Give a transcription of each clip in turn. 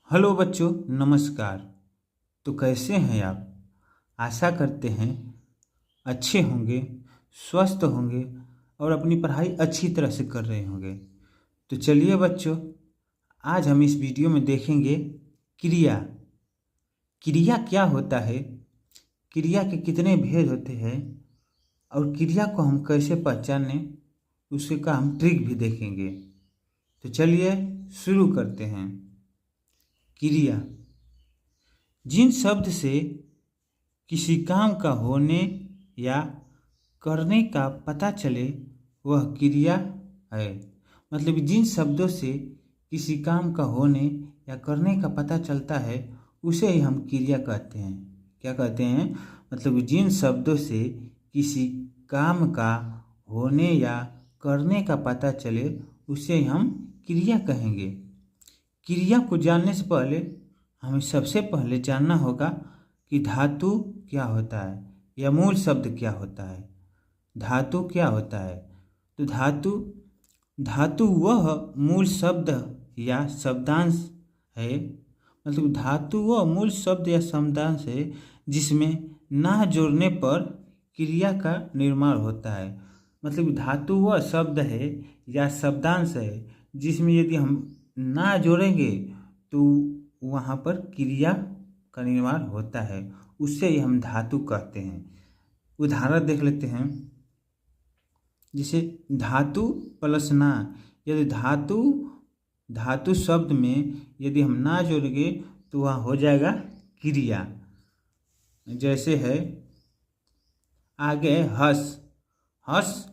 Hello बच्चों, नमस्कार। तो कैसे हैं आप? आशा करते हैं अच्छे होंगे, स्वस्थ होंगे और अपनी पढ़ाई अच्छी तरह से कर रहे होंगे। तो चलिए बच्चों, आज हम इस वीडियो में देखेंगे क्रिया। क्रिया क्या होता है, क्रिया के कितने भेद होते हैं और क्रिया को हम कैसे पहचानें, उसका हम ट्रिक भी देखेंगे। तो चलिए शुरू करते हैं। क्रिया जिन शब्द से किसी काम का होने या करने का पता चले वह क्रिया है। मतलब जिन शब्दों से किसी काम का होने या करने का पता चलता है उसे ही हम क्रिया कहते हैं। क्या कहते हैं? मतलब जिन शब्दों से किसी काम का होने या करने का पता चले उसे ही हम क्रिया कहेंगे। क्रिया को जानने से पहले हमें सबसे पहले जानना होगा कि धातु क्या होता है या मूल शब्द क्या होता है। धातु क्या होता है? तो धातु वह मूल शब्द या शब्दांश है। मतलब धातु वह मूल शब्द या शब्दांश है जिसमें ना जोड़ने पर क्रिया का निर्माण होता है। मतलब धातु वह शब्द है या शब्दांश है जिसमें यदि हम ना जोड़ेंगे तो वहाँ पर क्रिया का निर्माण होता है, उससे ही हम धातु कहते हैं। उदाहरण देख लेते हैं। जैसे धातु प्लस ना, यदि धातु शब्द में यदि हम ना जोड़ेंगे तो वहाँ हो जाएगा क्रिया। जैसे है आगे हस। हस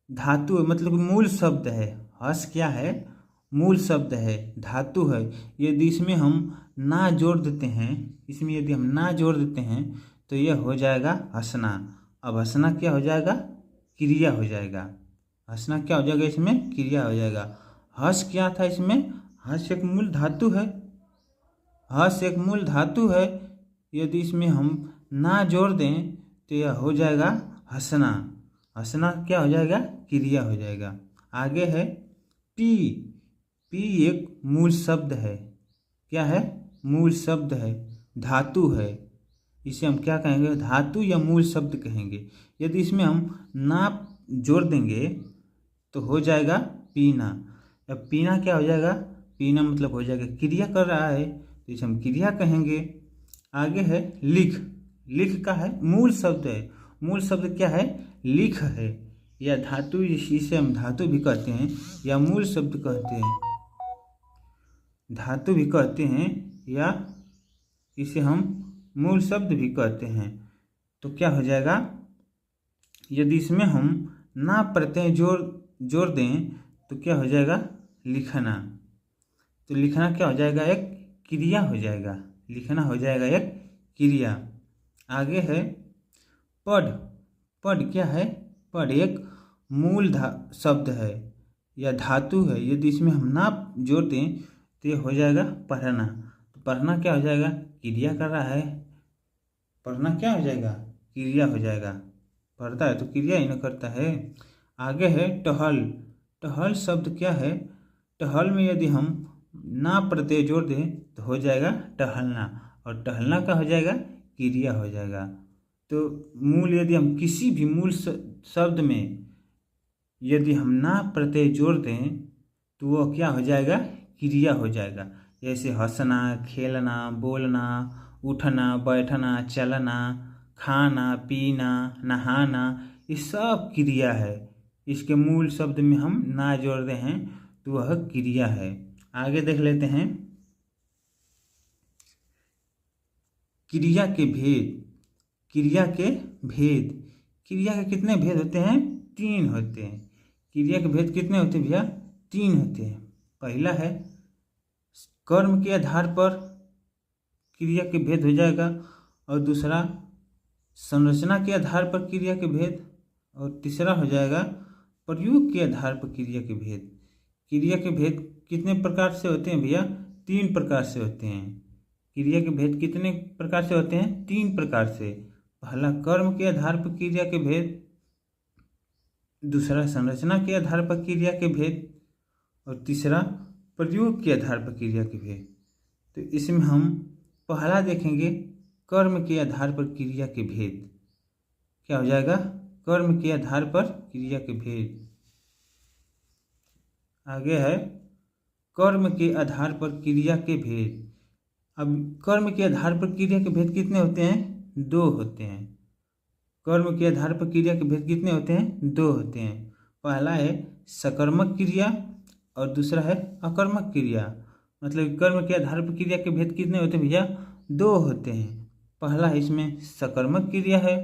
धातु मतलब मूल शब्द है। हस क्या है? मूल शब्द है, धातु है। यदि इसमें हम ना जोड़ देते हैं, इसमें यदि हम ना जोड़ देते हैं तो यह हो जाएगा हंसना। अब हंसना क्या हो जाएगा? क्रिया हो जाएगा। हंसना क्या हो जाएगा? इसमें क्रिया हो जाएगा। हंस क्या था इसमें? हंस एक मूल धातु है। हंस एक मूल धातु है। यदि इसमें हम ना जोड़ दें तो यह हो जाएगा हंसना। हंसना क्या हो जाएगा? क्रिया हो जाएगा। आगे है पी। पी एक मूल शब्द है। क्या है? मूल शब्द है, धातु है। इसे हम क्या कहेंगे? धातु या मूल शब्द कहेंगे। यदि इसमें हम ना जोड़ देंगे तो हो जाएगा पीना। अब पीना क्या हो जाएगा? पीना मतलब हो जाएगा क्रिया कर रहा है, तो इसे हम क्रिया कहेंगे। आगे है लिख। लिख का है मूल शब्द है। मूल शब्द क्या है? लिख है। या धातु, इसे हम धातु भी कहते हैं या मूल शब्द कहते हैं, धातु भी कहते हैं या इसे हम मूल शब्द भी कहते हैं। तो क्या हो जाएगा? यदि इसमें हम ना प्रत्यय जोड़ दें तो क्या हो जाएगा? लिखना। तो लिखना क्या हो जाएगा? एक क्रिया हो जाएगा। लिखना हो जाएगा एक क्रिया। आगे है पढ़। पढ़ क्या है? पढ़ एक मूल शब्द है या धातु है। यदि इसमें हम ना जोड़ दें तो ये हो जाएगा पढ़ना। तो पढ़ना क्या हो जाएगा? क्रिया कर रहा है। पढ़ना क्या हो जाएगा? क्रिया हो जाएगा। पढ़ता है तो क्रिया ही न करता है। आगे है टहल। टहल शब्द क्या है? टहल में यदि हम ना प्रत्यय जोड़ दें तो हो जाएगा टहलना, और टहलना का हो जाएगा? क्रिया हो जाएगा। तो मूल, यदि हम किसी भी मूल शब्द में यदि हम ना प्रत्यय जोड़ दें तो वह क्या हो जाएगा? क्रिया हो जाएगा। जैसे हंसना, खेलना, बोलना, उठना, बैठना, चलना, खाना, पीना, नहाना, ये सब क्रिया है। इसके मूल शब्द में हम ना जोड़ रहे हैं तो वह क्रिया है। आगे देख लेते हैं क्रिया के भेद। क्रिया के भेद। क्रिया के कितने भेद होते हैं? 3 होते हैं। क्रिया के भेद कितने होते हैं भैया? 3 होते हैं। पहला है कर्म के आधार पर क्रिया के भेद हो जाएगा, और दूसरा संरचना के आधार पर क्रिया के भेद, और तीसरा हो जाएगा प्रयोग के आधार पर क्रिया के भेद। क्रिया के भेद कितने प्रकार से होते हैं भैया? 3 प्रकार से होते हैं। क्रिया के भेद कितने प्रकार से होते हैं? 3 प्रकार से। पहला कर्म के आधार पर क्रिया के भेद, दूसरा संरचना के आधार पर क्रिया के भेद, और तीसरा प्रयोग के आधार पर क्रिया के भेद। तो इसमें हम पहला देखेंगे कर्म के आधार पर क्रिया के भेद। क्या हो जाएगा? कर्म के आधार पर क्रिया के भेद। आगे है कर्म के आधार पर क्रिया के भेद। अब कर्म के आधार पर क्रिया के भेद कितने होते हैं? 2 होते हैं। कर्म के आधार पर क्रिया के भेद कितने होते हैं? 2 होते हैं। पहला है सकर्मक क्रिया और दूसरा है अकर्मक क्रिया। मतलब कर्म के आधार पर क्रिया के भेद कितने होते हैं भैया? 2 होते हैं। पहला है इसमें सकर्मक क्रिया है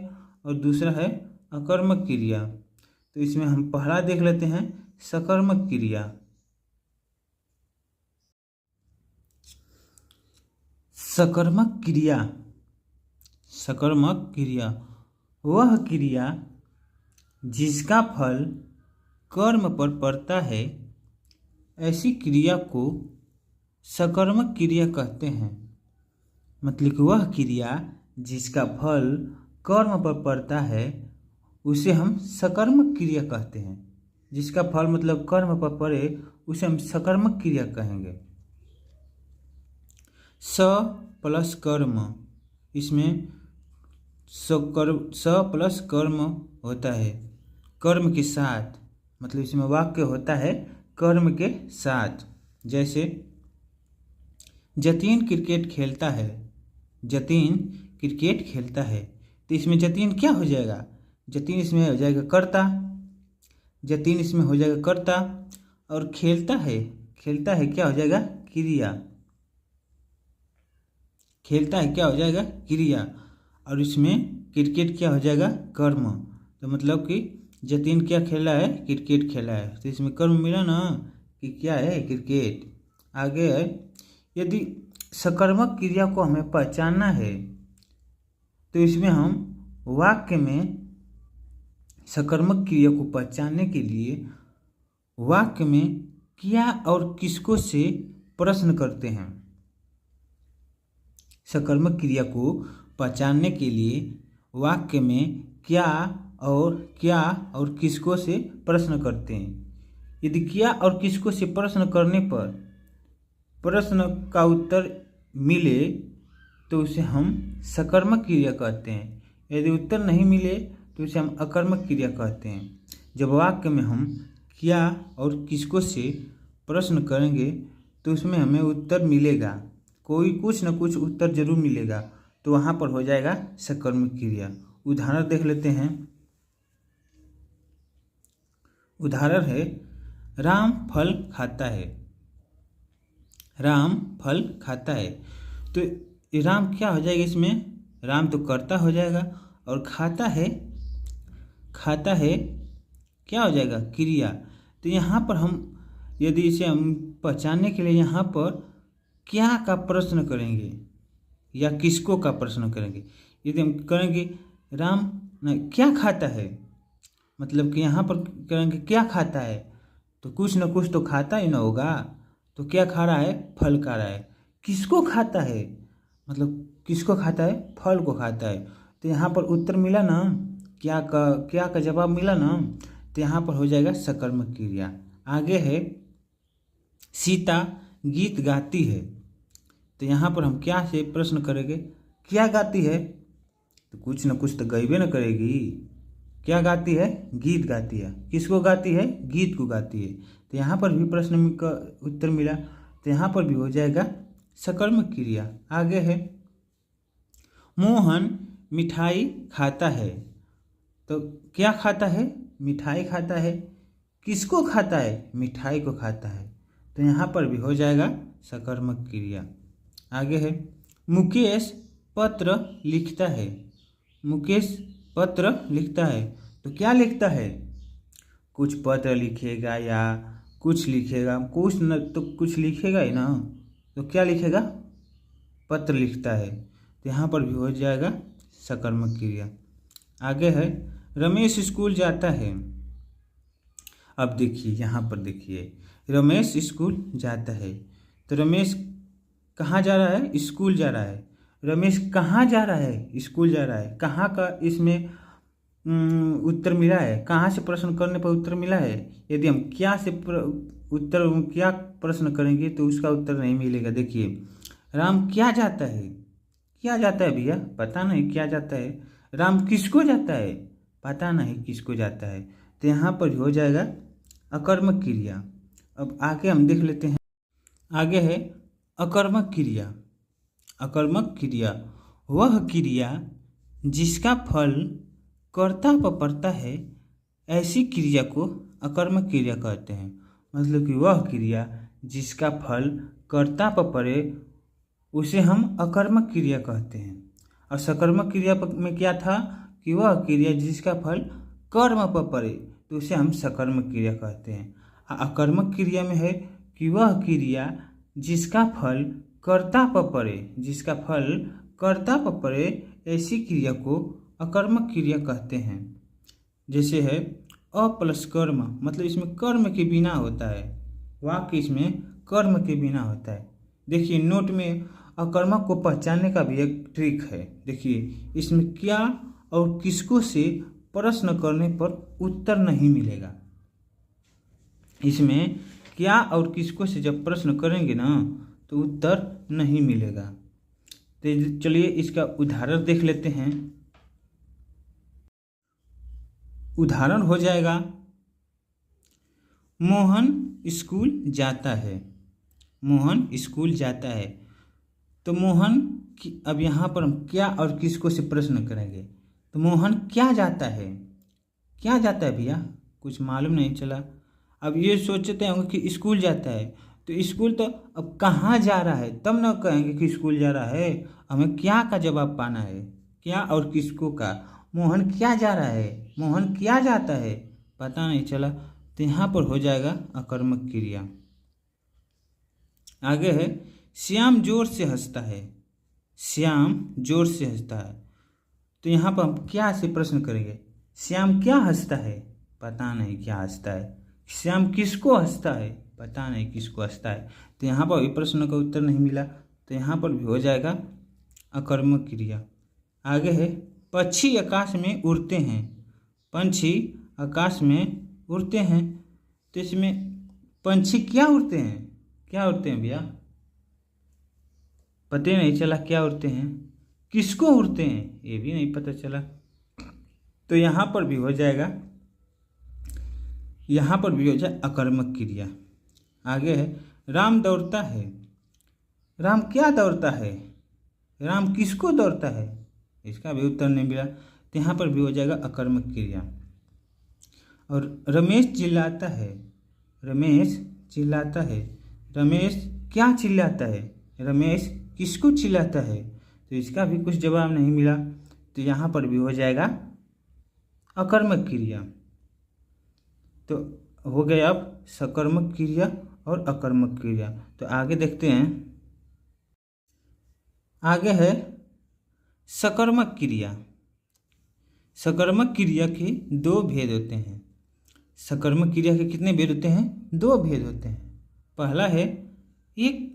और दूसरा है अकर्मक क्रिया। तो इसमें हम पहला देख लेते हैं सकर्मक क्रिया। सकर्मक क्रिया, सकर्मक क्रिया वह क्रिया जिसका फल कर्म पर पड़ता है, ऐसी क्रिया को सकर्मक क्रिया कहते हैं। मतलब कि वह क्रिया जिसका फल कर्म पर पड़ता है उसे हम सकर्मक क्रिया कहते हैं। जिसका फल मतलब कर्म पर पड़े उसे हम सकर्मक क्रिया कहेंगे। स प्लस कर्म, इसमें स प्लस कर्म होता है कर्म के साथ। मतलब इसमें वाक्य होता है कर्म के साथ। जैसे जतीन क्रिकेट खेलता है, जतीन क्रिकेट खेलता है, तो इसमें जतीन क्या हो जाएगा? जतीन इसमें हो जाएगा कर्ता। जतीन इसमें हो जाएगा कर्ता और खेलता है, खेलता है क्या हो जाएगा? क्रिया। खेलता है क्या हो जाएगा? क्रिया। और इसमें क्रिकेट क्या हो जाएगा? कर्म। तो मतलब कि जतीन क्या खेला है? क्रिकेट खेला है। तो इसमें कर्म मिला ना कि क्या है? क्रिकेट। आगे है यदि सकर्मक क्रिया को हमें पहचानना है तो इसमें हम वाक्य में सकर्मक क्रिया को पहचानने के लिए वाक्य में क्या और किसको से प्रश्न करते हैं। सकर्मक क्रिया को पहचानने के लिए वाक्य में क्या और किसको से प्रश्न करते हैं। यदि क्या और किसको से प्रश्न करने पर प्रश्न का उत्तर मिले तो उसे हम सकर्मक क्रिया कहते हैं। यदि उत्तर नहीं मिले तो उसे हम अकर्मक क्रिया कहते हैं। जब वाक्य में हम क्या और किसको से प्रश्न करेंगे तो उसमें हमें उत्तर मिलेगा, कोई कुछ न कुछ उत्तर जरूर मिलेगा, तो वहाँ पर हो जाएगा सकर्मक क्रिया। उदाहरण देख लेते हैं। उदाहरण है राम फल खाता है। राम फल खाता है, तो राम क्या हो जाएगा? इसमें राम तो कर्ता हो जाएगा और खाता है क्या हो जाएगा? क्रिया। तो यहाँ पर हम यदि इसे हम पहचानने के लिए यहाँ पर क्या का प्रश्न करेंगे या किसको का प्रश्न करेंगे। यदि हम करेंगे राम क्या खाता है, मतलब कि यहाँ पर करेंगे क्या खाता है, तो कुछ न कुछ तो खाता ही ना होगा। तो क्या खा रहा है? फल खा रहा है। किसको खाता है, मतलब किसको खाता है? फल को खाता है। तो यहाँ पर उत्तर मिला ना, क्या का जवाब मिला ना, तो यहाँ पर हो जाएगा सकर्मक क्रिया। आगे है सीता गीत गाती है, तो यहाँ पर हम क्या से प्रश्न करेंगे? क्या गाती है, तो कुछ न कुछ तो गईबे न करेगी। क्या गाती है? गीत गाती है। किसको गाती है? गीत को गाती है। तो यहाँ पर भी प्रश्न का उत्तर मिला, तो यहाँ पर भी हो जाएगा सकर्मक क्रिया। आगे है मोहन मिठाई खाता है, तो क्या खाता है? मिठाई खाता है। किसको खाता है? मिठाई को खाता है। तो यहाँ पर भी हो जाएगा सकर्मक क्रिया। आगे है मुकेश पत्र लिखता है। मुकेश पत्र लिखता है, तो क्या लिखता है? कुछ पत्र लिखेगा या कुछ लिखेगा, कुछ न तो कुछ लिखेगा ही ना, तो क्या लिखेगा? पत्र लिखता है। तो यहाँ पर भी हो जाएगा सकर्मक क्रिया। आगे है रमेश स्कूल जाता है। अब देखिए यहाँ पर देखिए रमेश स्कूल जाता है, तो रमेश कहाँ जा रहा है? स्कूल जा रहा है। रमेश कहाँ जा रहा है? स्कूल जा रहा है। कहाँ का इसमें उत्तर मिला है? कहाँ से प्रश्न करने पर उत्तर मिला है? यदि हम क्या से क्या प्रश्न करेंगे तो उसका उत्तर नहीं मिलेगा। देखिए राम क्या जाता है? क्या जाता है भैया? पता नहीं क्या जाता है। राम किसको जाता है? पता नहीं किसको जाता है। तो यहाँ पर हो जाएगा अकर्मक क्रिया। अब आगे हम देख लेते हैं। आगे है अकर्मक क्रिया। अकर्मक क्रिया वह क्रिया जिसका फल कर्ता पर पड़ता है, ऐसी क्रिया को अकर्मक क्रिया कहते हैं। मतलब कि वह क्रिया जिसका फल कर्ता पर पड़े उसे हम अकर्मक क्रिया कहते हैं। और सकर्मक क्रिया में क्या था कि वह क्रिया जिसका फल कर्म पर पड़े तो उसे हम सकर्मक क्रिया कहते हैं। अकर्मक क्रिया में है कि वह क्रिया जिसका फल कर्ता पर पड़े, जिसका फल कर्ता पर पड़े, ऐसी क्रिया को अकर्मक क्रिया कहते हैं। जैसे है अ प्लस कर्म, मतलब इसमें कर्म के बिना होता है। वाक्य इसमें कर्म के बिना होता है। देखिए नोट में अकर्मक को पहचानने का भी एक ट्रिक है। देखिए इसमें क्या और किसको से प्रश्न करने पर उत्तर नहीं मिलेगा। इसमें क्या और किसको से जब प्रश्न करेंगे ना तो उत्तर नहीं मिलेगा। तो चलिए इसका उदाहरण देख लेते हैं। उदाहरण हो जाएगा मोहन स्कूल जाता है। मोहन स्कूल जाता है। तो मोहन की अब यहाँ पर हम क्या और किसको से प्रश्न करेंगे। तो मोहन क्या जाता है? क्या जाता है भैया? कुछ मालूम नहीं चला। अब ये सोचते होंगे कि स्कूल जाता है, तो स्कूल तो अब कहाँ जा रहा है तब ना कहेंगे कि स्कूल जा रहा है। हमें क्या का जवाब पाना है, क्या और किसको का। मोहन क्या जा रहा है, मोहन क्या जाता है, पता नहीं चला। तो यहाँ पर हो जाएगा अकर्मक क्रिया। आगे है श्याम जोर से हंसता है। श्याम जोर से हंसता है। तो यहाँ पर हम क्या से प्रश्न करेंगे। श्याम क्या हंसता है? पता नहीं क्या हंसता है। श्याम किसको हंसता है? पता नहीं किसको हंसता है। तो यहाँ पर भी प्रश्न का उत्तर नहीं मिला। तो यहाँ पर भी हो जाएगा अकर्मक क्रिया। आगे है पक्षी आकाश में उड़ते हैं। पंछी आकाश में उड़ते हैं। तो इसमें पंछी क्या उड़ते हैं? क्या उड़ते हैं भैया? पता नहीं चला क्या उड़ते हैं। किसको उड़ते हैं ये भी नहीं पता चला। तो यहाँ पर भी हो जाएगा, यहाँ पर भी हो जाए अकर्मक क्रिया। आगे है राम दौड़ता है। राम क्या दौड़ता है? राम किसको दौड़ता है? इसका भी उत्तर नहीं मिला। तो यहाँ पर भी हो जाएगा अकर्मक क्रिया। और रमेश चिल्लाता है। रमेश चिल्लाता है। रमेश क्या चिल्लाता है? रमेश किसको चिल्लाता है? तो इसका भी कुछ जवाब नहीं मिला। तो यहाँ पर भी हो जाएगा अकर्मक क्रिया। तो हो गया अब सकर्मक क्रिया और अकर्मक क्रिया। तो आगे देखते हैं। आगे है सकर्मक क्रिया। सकर्मक क्रिया के दो भेद होते हैं। सकर्मक क्रिया के कितने भेद होते हैं? दो भेद होते हैं। पहला है एक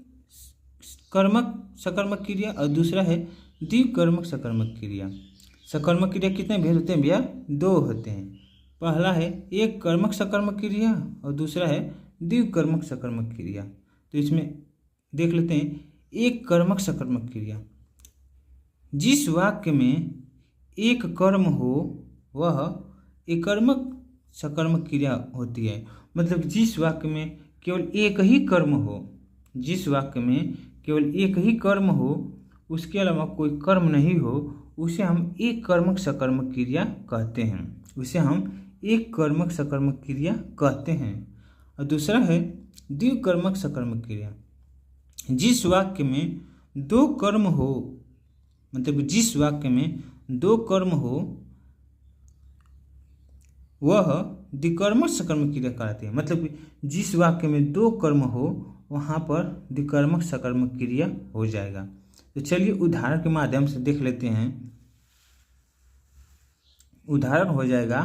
कर्मक सकर्मक क्रिया और दूसरा है द्विकर्मक सकर्मक क्रिया। सकर्मक क्रिया कितने भेद होते हैं भैया? दो होते हैं। पहला है एक कर्मक सकर्मक क्रिया और दूसरा है द्विकर्मक सकर्मक क्रिया। तो इसमें देख लेते हैं एक कर्मक सकर्मक क्रिया। जिस वाक्य में एक कर्म हो वह एक कर्मक सकर्मक क्रिया होती है। मतलब जिस वाक्य में केवल एक ही कर्म हो, जिस वाक्य में केवल एक ही कर्म हो, उसके अलावा कोई कर्म नहीं हो, उसे हम एक कर्मक सकर्मक क्रिया कहते हैं। उसे हम एक कर्मक सकर्मक क्रिया कहते हैं। और दूसरा है द्विकर्मक सकर्मक क्रिया। जिस वाक्य में दो कर्म हो, मतलब जिस वाक्य में दो कर्म हो वह द्विकर्मक सकर्मक क्रिया कहलाती है। मतलब जिस वाक्य में दो कर्म हो वहाँ पर द्विकर्मक सकर्मक क्रिया हो जाएगा। तो चलिए उदाहरण के माध्यम से देख लेते हैं। उदाहरण हो जाएगा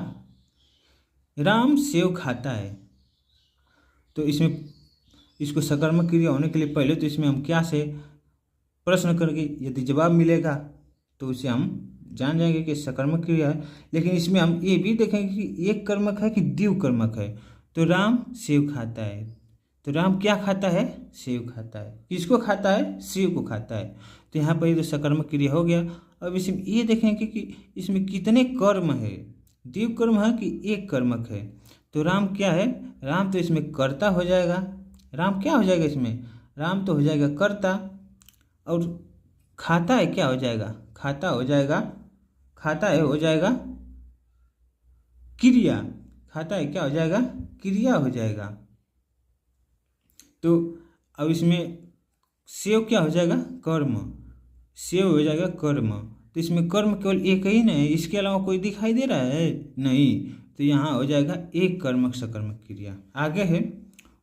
राम सेव खाता है। तो इसमें इसको सकर्मक क्रिया होने के लिए पहले तो इसमें हम क्या से प्रश्न करेंगे। यदि जवाब मिलेगा तो उसे हम जान जाएंगे कि सकर्मक क्रिया है। लेकिन इसमें हम ये भी देखेंगे कि एक कर्मक है कि द्विकर्मक है। तो राम सेव खाता है, तो राम क्या खाता है? सेव खाता है। किसको खाता है? सेव को खाता है। तो यहाँ पर ये तो सकर्मक क्रिया हो गया। अब इसमें ये देखेंगे कि इसमें कितने कर्म है, द्विव कर्म है कि एक कर्मक है। तो राम क्या है? राम तो इसमें कर्ता हो जाएगा। राम क्या हो जाएगा इसमें? राम तो हो जाएगा कर्ता। और खाता है क्या हो जाएगा? खाता हो जाएगा, खाता है हो जाएगा क्रिया। खाता है क्या हो जाएगा? क्रिया हो जाएगा। तो अब इसमें सेव क्या हो जाएगा? कर्म। सेव हो जाएगा कर्म। तो इसमें कर्म केवल एक ही नहीं, इसके अलावा कोई दिखाई दे रहा है? नहीं। तो यहाँ हो जाएगा एक कर्मक सकर्मक क्रिया। आगे है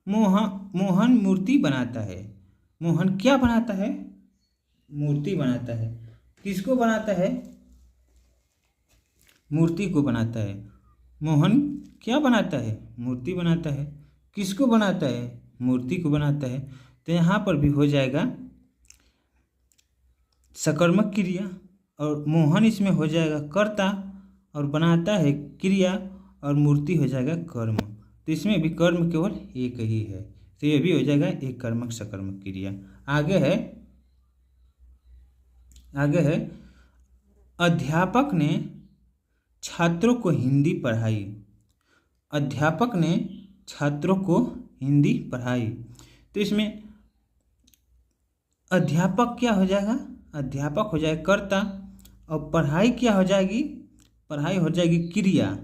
मोहन मूर्ति बनाता है। मोहन क्या बनाता है? मूर्ति बनाता है। किसको बनाता है? मूर्ति को बनाता है। मोहन क्या बनाता है? मूर्ति बनाता है। किसको बनाता है? मूर्ति को बनाता है। तो यहाँ पर भी हो जाएगा सकर्मक क्रिया, और मोहन इसमें हो जाएगा कर्ता, और बनाता है क्रिया, और मूर्ति हो जाएगा कर्म। तो इसमें भी कर्म केवल एक ही है। तो ये भी हो जाएगा एक कर्मक सकर्मक क्रिया। आगे है अध्यापक ने छात्रों को हिंदी पढ़ाई। अध्यापक ने छात्रों को हिंदी पढ़ाई। तो इसमें अध्यापक क्या हो जाएगा? अध्यापक हो जाएगा कर्ता, और पढ़ाई क्या हो जाएगी? पढ़ाई हो जाएगी क्रिया।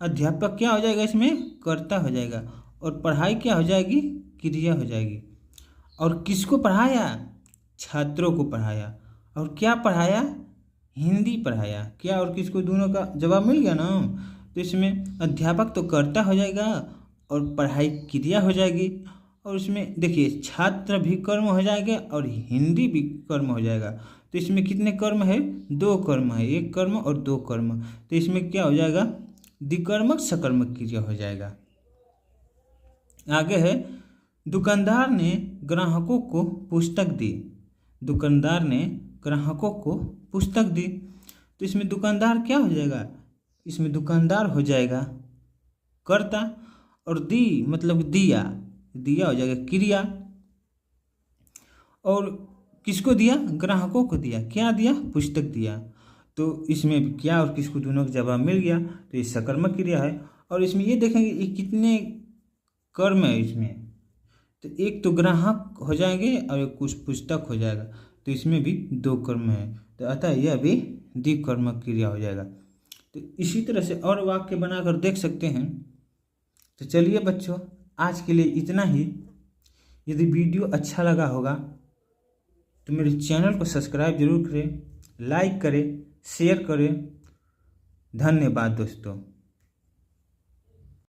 अध्यापक क्या हो जाएगा? इसमें कर्ता हो जाएगा, और पढ़ाई क्या हो जाएगी? क्रिया हो जाएगी। और किसको पढ़ाया? छात्रों को पढ़ाया। और क्या पढ़ाया? हिंदी पढ़ाया। क्या और किसको? दोनों का जवाब मिल गया ना। तो इसमें अध्यापक तो कर्ता हो जाएगा, और पढ़ाई क्रिया हो जाएगी। और इसमें देखिए छात्र भी कर्म हो जाएगा, और हिंदी भी कर्म हो जाएगा। तो इसमें कितने कर्म है? दो कर्म है, एक कर्म और दो कर्म। तो इसमें क्या हो जाएगा? द्विकर्मक सकर्मक क्रिया हो जाएगा। आगे है दुकानदार ने ग्राहकों को पुस्तक दी। दुकानदार ने ग्राहकों को पुस्तक दी। तो इसमें दुकानदार क्या हो जाएगा? इसमें दुकानदार हो जाएगा कर्ता, और दी मतलब दिया, दिया हो जाएगा क्रिया। और किसको दिया? ग्राहकों को दिया। क्या दिया? पुस्तक दिया। तो इसमें क्या और किसको दोनों का जवाब मिल गया। तो ये सकर्मक क्रिया है। और इसमें ये देखेंगे ये कितने कर्म है इसमें। तो एक तो ग्राहक हो जाएंगे, और एक कुछ पुस्तक हो जाएगा। तो इसमें भी दो कर्म है। तो अतः यह भी द्विकर्मक क्रिया हो जाएगा। तो इसी तरह से और वाक्य बनाकर देख सकते हैं। तो चलिए बच्चों, आज के लिए इतना ही। यदि वीडियो अच्छा लगा होगा तो मेरे चैनल को सब्सक्राइब जरूर करें, लाइक करें, शेयर करें। धन्यवाद दोस्तों।